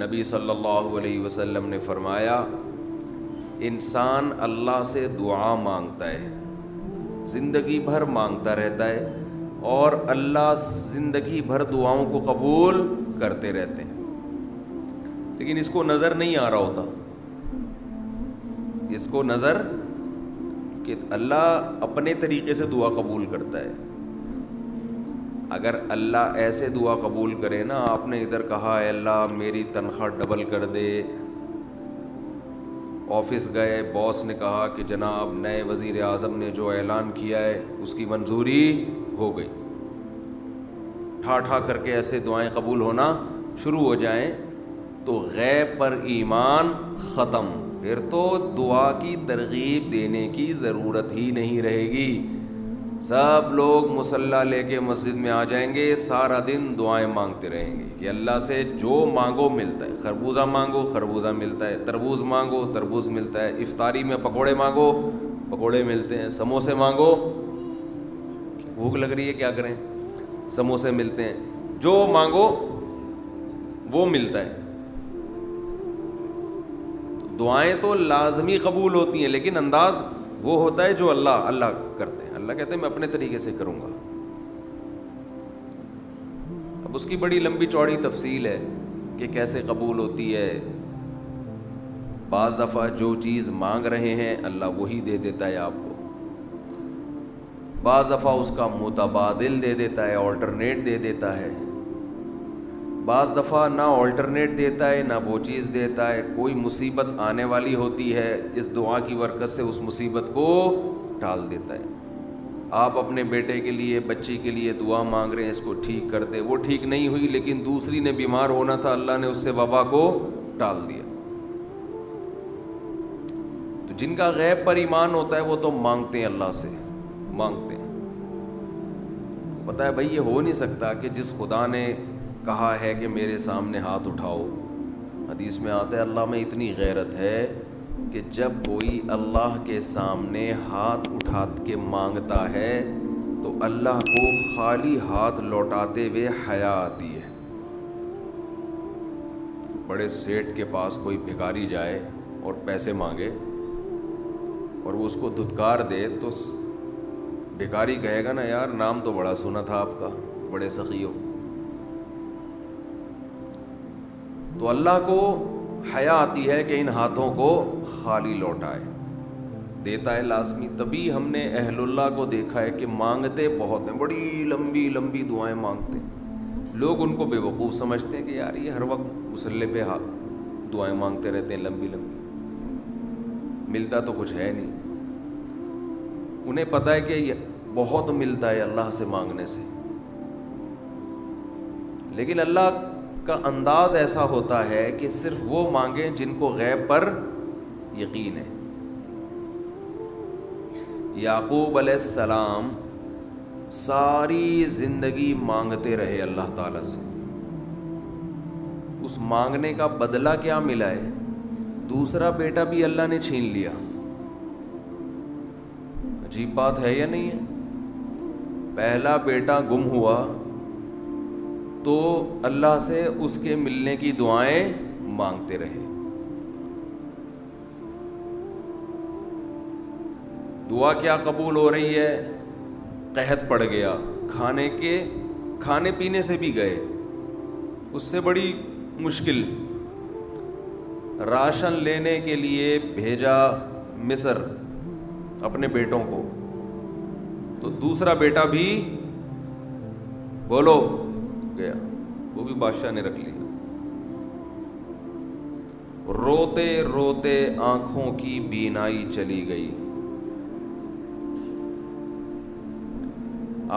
نبی صلی اللہ علیہ وسلم نے فرمایا انسان اللہ سے دعا مانگتا ہے، زندگی بھر مانگتا رہتا ہے، اور اللہ زندگی بھر دعاؤں کو قبول کرتے رہتے ہیں، لیکن اس کو نظر نہیں آ رہا ہوتا، اس کو نظر کہ اللہ اپنے طریقے سے دعا قبول کرتا ہے۔ اگر اللہ ایسے دعا قبول کرے نا، آپ نے ادھر کہا اے اللہ میری تنخواہ ڈبل کر دے، آفس گئے باس نے کہا کہ جناب نئے وزیر اعظم نے جو اعلان کیا ہے اس کی منظوری ہو گئی، ٹھا ٹھا کر کے ایسے دعائیں قبول ہونا شروع ہو جائیں تو غیب پر ایمان ختم، پھر تو دعا کی ترغیب دینے کی ضرورت ہی نہیں رہے گی۔ سب لوگ مصلی لے کے مسجد میں آ جائیں گے، سارا دن دعائیں مانگتے رہیں گے کہ اللہ سے جو مانگو ملتا ہے، خربوزہ مانگو خربوزہ ملتا ہے، تربوز مانگو تربوز ملتا ہے، افطاری میں پکوڑے مانگو پکوڑے ملتے ہیں، سموسے مانگو بھوک لگ رہی ہے کیا کریں، سموسے ملتے ہیں، جو مانگو وہ ملتا ہے۔ دعائیں تو لازمی قبول ہوتی ہیں، لیکن انداز وہ ہوتا ہے جو اللہ کرتے ہیں۔ اللہ کہتے ہیں میں اپنے طریقے سے کروں گا۔ اب اس کی بڑی لمبی چوڑی تفصیل ہے کہ کیسے قبول ہوتی ہے۔ بعض دفعہ جو چیز مانگ رہے ہیں اللہ وہی دے دیتا ہے آپ کو، بعض دفعہ اس کا متبادل دے دیتا ہے، آلٹرنیٹ دے دیتا ہے، بعض دفعہ نہ آلٹرنیٹ دیتا ہے نہ وہ چیز دیتا ہے، کوئی مصیبت آنے والی ہوتی ہے، اس دعا کی برکت سے اس مصیبت کو ٹال دیتا ہے۔ آپ اپنے بیٹے کے لیے بچی کے لیے دعا مانگ رہے ہیں اس کو ٹھیک کر دے، وہ ٹھیک نہیں ہوئی لیکن دوسری نے بیمار ہونا تھا، اللہ نے اس سے وبا کو ٹال دیا۔ تو جن کا غیب پر ایمان ہوتا ہے وہ تو مانگتے ہیں، اللہ سے مانگتے ہیں۔ پتہ ہے بھائی یہ ہو نہیں سکتا کہ جس خدا نے کہا ہے کہ میرے سامنے ہاتھ اٹھاؤ، حدیث میں آتا ہے اللہ میں اتنی غیرت ہے کہ جب کوئی اللہ کے سامنے ہاتھ اٹھا کے مانگتا ہے تو اللہ کو خالی ہاتھ لوٹاتے ہوئے حیا آتی ہے۔ بڑے سیٹ کے پاس کوئی بھکاری جائے اور پیسے مانگے اور وہ اس کو دھتکار دے تو بھکاری کہے گا نا یار نام تو بڑا سنا تھا آپ کا، بڑے سخی ہو۔ تو اللہ کو حیا آتی ہے کہ ان ہاتھوں کو خالی لوٹائے، دیتا ہے لازمی۔ تبھی ہم نے اہل اللہ کو دیکھا ہے کہ مانگتے بہت ہیں، بڑی لمبی لمبی دعائیں مانگتے ہیں۔ لوگ ان کو بے وقوف سمجھتے ہیں کہ یار یہ ہر وقت مصلی پہ دعائیں مانگتے رہتے ہیں لمبی لمبی، ملتا تو کچھ ہے نہیں۔ انہیں پتہ ہے کہ یہ بہت ملتا ہے اللہ سے مانگنے سے، لیکن اللہ کا انداز ایسا ہوتا ہے کہ صرف وہ مانگیں جن کو غیب پر یقین ہے۔ یعقوب علیہ السلام ساری زندگی مانگتے رہے اللہ تعالیٰ سے، اس مانگنے کا بدلہ کیا ملا ہے؟ دوسرا بیٹا بھی اللہ نے چھین لیا۔ عجیب بات ہے یا نہیں ہے؟ پہلا بیٹا گم ہوا تو اللہ سے اس کے ملنے کی دعائیں مانگتے رہے، دعا کیا قبول ہو رہی ہے؟ قحط پڑ گیا، کھانے پینے سے بھی گئے، اس سے بڑی مشکل، راشن لینے کے لیے بھیجا مصر اپنے بیٹوں کو، تو دوسرا بیٹا بھی بولو گیا، وہ بھی بادشاہ نے رکھ لیا۔ روتے روتے آنکھوں کی بینائی چلی گئی۔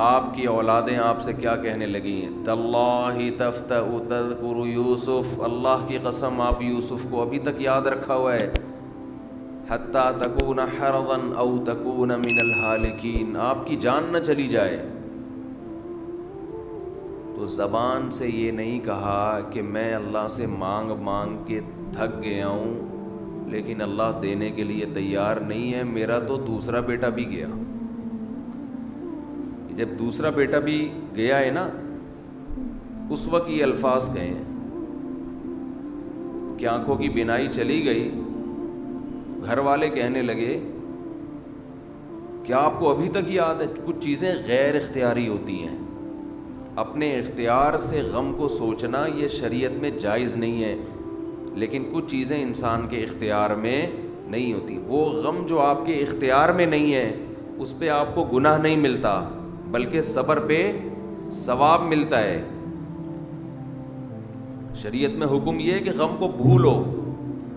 آپ کی اولادیں آپ سے کیا کہنے لگی ہیں؟ تاللہ تفتأ تذکر یوسف، اللہ کی قسم آپ یوسف کو ابھی تک یاد رکھا ہوا ہے، حتی تکون حرضا او تکون من الہالکین، آپ کی جان نہ چلی جائے۔ تو زبان سے یہ نہیں کہا کہ میں اللہ سے مانگ مانگ کے تھک گیا ہوں لیکن اللہ دینے کے لیے تیار نہیں ہے، میرا تو دوسرا بیٹا بھی گیا۔ جب دوسرا بیٹا بھی گیا ہے نا، اس وقت یہ الفاظ کہیں کہ آنکھوں کی بینائی چلی گئی، گھر والے کہنے لگے کیا آپ کو ابھی تک یاد ہے؟ کچھ چیزیں غیر اختیاری ہوتی ہیں، اپنے اختیار سے غم کو سوچنا یہ شریعت میں جائز نہیں ہے، لیکن کچھ چیزیں انسان کے اختیار میں نہیں ہوتی۔ وہ غم جو آپ کے اختیار میں نہیں ہے اس پہ آپ کو گناہ نہیں ملتا، بلکہ صبر پہ ثواب ملتا ہے۔ شریعت میں حکم یہ ہے کہ غم کو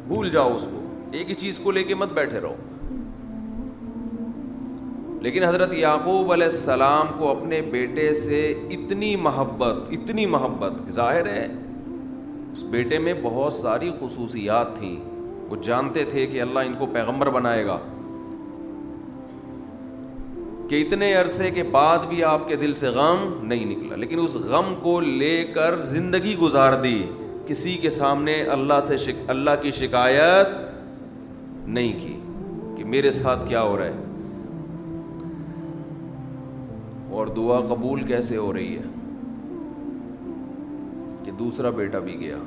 بھول جاؤ، اس کو ایک ہی چیز کو لے کے مت بیٹھے رہو۔ لیکن حضرت یعقوب علیہ السلام کو اپنے بیٹے سے اتنی محبت، ظاہر ہے اس بیٹے میں بہت ساری خصوصیات تھیں، وہ جانتے تھے کہ اللہ ان کو پیغمبر بنائے گا، کہ اتنے عرصے کے بعد بھی آپ کے دل سے غم نہیں نکلا، لیکن اس غم کو لے کر زندگی گزار دی، کسی کے سامنے اللہ کی شکایت نہیں کی کہ میرے ساتھ کیا ہو رہا ہے۔ اور دعا قبول کیسے ہو رہی ہے کہ دوسرا بیٹا بھی گیا،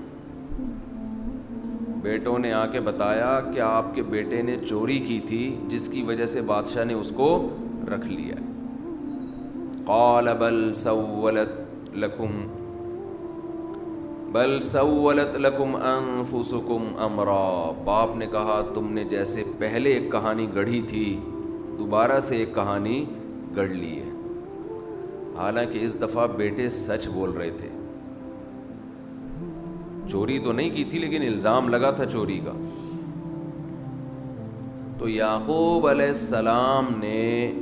بیٹوں نے آ کے بتایا کہ آپ کے بیٹے نے چوری کی تھی جس کی وجہ سے بادشاہ نے اس کو رکھ لیا۔ قال بل سولت لکم انفسکم امرا، باپ نے کہا تم نے جیسے پہلے ایک کہانی گڑھی تھی دوبارہ سے ایک کہانی گڑھ لی ہے۔ حالانکہ اس دفعہ بیٹے سچ بول رہے تھے، چوری تو نہیں کی تھی لیکن الزام لگا تھا چوری کا۔ تو یعقوب علیہ السلام نے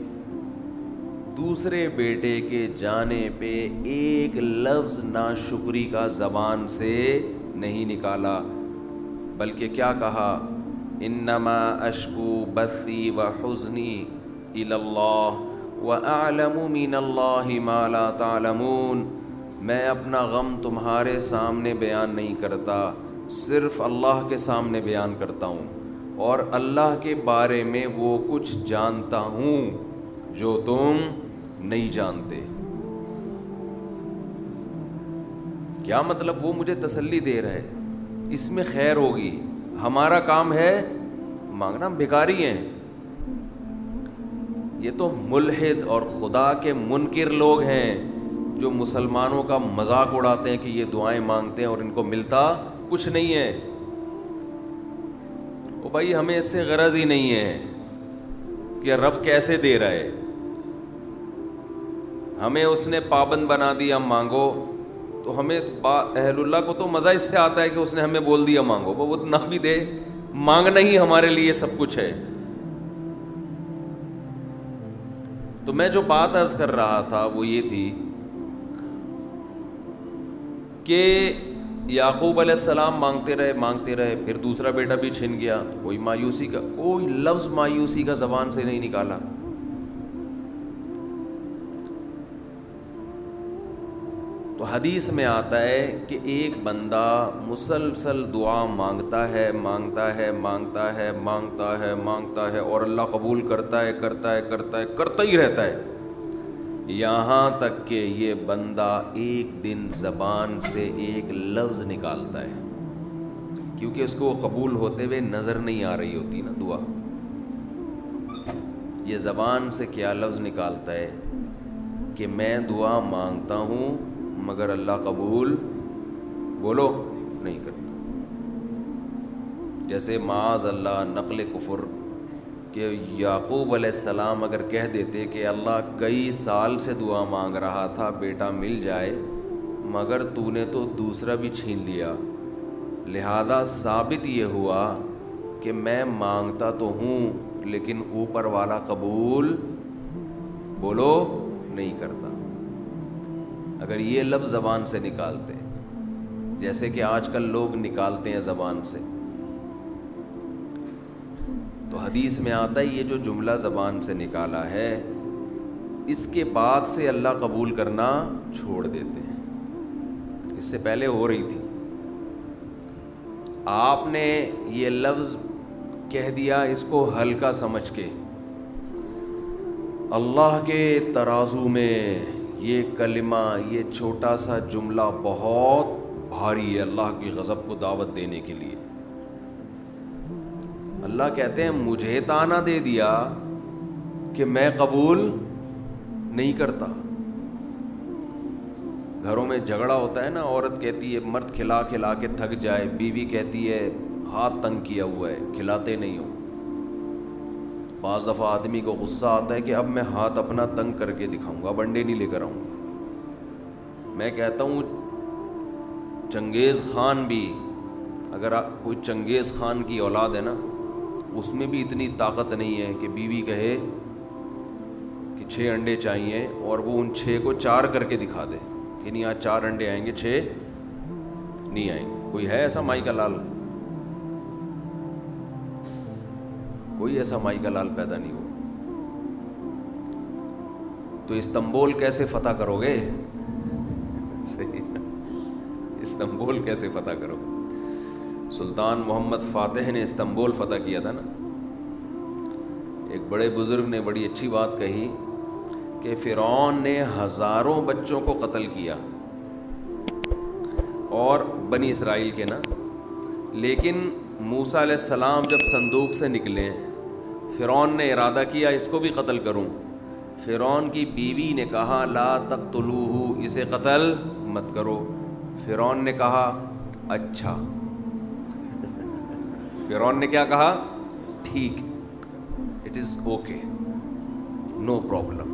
دوسرے بیٹے کے جانے پہ ایک لفظ ناشکری کا زبان سے نہیں نکالا، بلکہ کیا کہا؟ انما اشکو بثی وحزنی الی اللہ وَأَعْلَمُ مِنَ اللَّهِ مَا لَا تَعْلَمُونَ، میں اپنا غم تمہارے سامنے بیان نہیں کرتا، صرف اللہ کے سامنے بیان کرتا ہوں، اور اللہ کے بارے میں وہ کچھ جانتا ہوں جو تم نہیں جانتے۔ کیا مطلب؟ وہ مجھے تسلی دے رہا ہے، اس میں خیر ہوگی، ہمارا کام ہے مانگنا، ہم بھکاری ہیں۔ یہ تو ملحد اور خدا کے منکر لوگ ہیں جو مسلمانوں کا مذاق اڑاتے ہیں کہ یہ دعائیں مانگتے ہیں اور ان کو ملتا کچھ نہیں ہے۔ او بھائی ہمیں اس سے غرض ہی نہیں ہے کہ رب کیسے دے رہا ہے، ہمیں اس نے پابند بنا دیا مانگو، تو ہمیں اہل اللہ کو تو مزہ اس سے آتا ہے کہ اس نے ہمیں بول دیا مانگو، وہ اتنا بھی دے، مانگنا ہی ہمارے لیے سب کچھ ہے۔ تو میں جو بات عرض کر رہا تھا وہ یہ تھی کہ یعقوب علیہ السلام مانگتے رہے، پھر دوسرا بیٹا بھی چھن گیا، کوئی لفظ مایوسی کا زبان سے نہیں نکالا۔ تو حدیث میں آتا ہے کہ ایک بندہ مسلسل دعا مانگتا ہے اور اللہ قبول کرتا ہی رہتا ہے، یہاں تک کہ یہ بندہ ایک دن زبان سے ایک لفظ نکالتا ہے، کیونکہ اس کو وہ قبول ہوتے ہوئے نظر نہیں آ رہی ہوتی نا دعا، یہ زبان سے کیا لفظ نکالتا ہے کہ میں دعا مانگتا ہوں مگر اللہ قبول بولو نہیں کرتا۔ جیسے معاذ اللہ نقل کفر کہ یعقوب علیہ السلام اگر کہہ دیتے کہ اللہ کئی سال سے دعا مانگ رہا تھا بیٹا مل جائے، مگر تو نے تو دوسرا بھی چھین لیا، لہذا ثابت یہ ہوا کہ میں مانگتا تو ہوں لیکن اوپر والا قبول بولو نہیں کرتا۔ اگر یہ لفظ زبان سے نکالتے جیسے کہ آج کل لوگ نکالتے ہیں زبان سے، تو حدیث میں آتا ہے یہ جو جملہ زبان سے نکالا ہے اس کے بعد سے اللہ قبول کرنا چھوڑ دیتے ہیں، اس سے پہلے ہو رہی تھی، آپ نے یہ لفظ کہہ دیا اس کو ہلکا سمجھ کے، اللہ کے ترازو میں یہ کلمہ، یہ چھوٹا سا جملہ بہت بھاری ہے اللہ کی غضب کو دعوت دینے کے لیے۔ اللہ کہتے ہیں مجھے تانا دے دیا کہ میں قبول نہیں کرتا. گھروں میں جھگڑا ہوتا ہے نا, عورت کہتی ہے, مرد کھلا کھلا کے تھک جائے, بیوی کہتی ہے ہاتھ تنگ کیا ہوا ہے کھلاتے نہیں ہو. بعض دفعہ آدمی کو غصہ آتا ہے کہ اب میں ہاتھ اپنا تنگ کر کے دکھاؤں گا, اب انڈے نہیں لے کر آؤں گا. میں کہتا ہوں چنگیز خان بھی, اگر کوئی چنگیز خان کی اولاد ہے نا, اس میں بھی اتنی طاقت نہیں ہے کہ بیوی کہے کہ 6 انڈے چاہیے اور وہ ان 6 کو 4 کر کے دکھا دے کہ نہیں آج 4 انڈے آئیں گے 6 نہیں آئیں گے. کوئی ہے ایسا مائی کا لال؟ کوئی ایسا مائی کا لال پیدا نہیں ہوا. تو استنبول کیسے فتح کرو گے؟ صحیح, استنبول کیسے فتح کرو؟ سلطان محمد فاتح نے استنبول فتح کیا تھا نا. ایک بڑے بزرگ نے بڑی اچھی بات کہی کہ فرعون نے ہزاروں بچوں کو قتل کیا, اور بنی اسرائیل کے نا, لیکن موسیٰ علیہ السلام جب صندوق سے نکلے, فرعون نے ارادہ کیا اس کو بھی قتل کروں. فرعون کی بیوی نے کہا لا تقتلوہ, اسے قتل مت کرو. فرعون نے کہا اچھا. فرعون نے کیا کہا؟ ٹھیک, it is okay, no problem.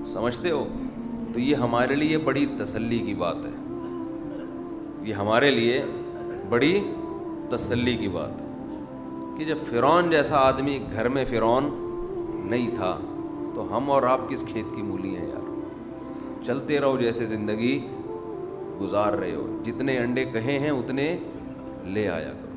سمجھتے ہو؟ تو یہ ہمارے لیے بڑی تسلی کی بات ہے, یہ ہمارے لیے بڑی تسلی کی بات ہے کہ جب فرعون جیسا آدمی گھر میں فرعون نہیں تھا تو ہم اور آپ کس کھیت کی مولی ہیں یار. چلتے رہو جیسے زندگی گزار رہے ہو, جتنے انڈے کہے ہیں اتنے لے آیا کرو.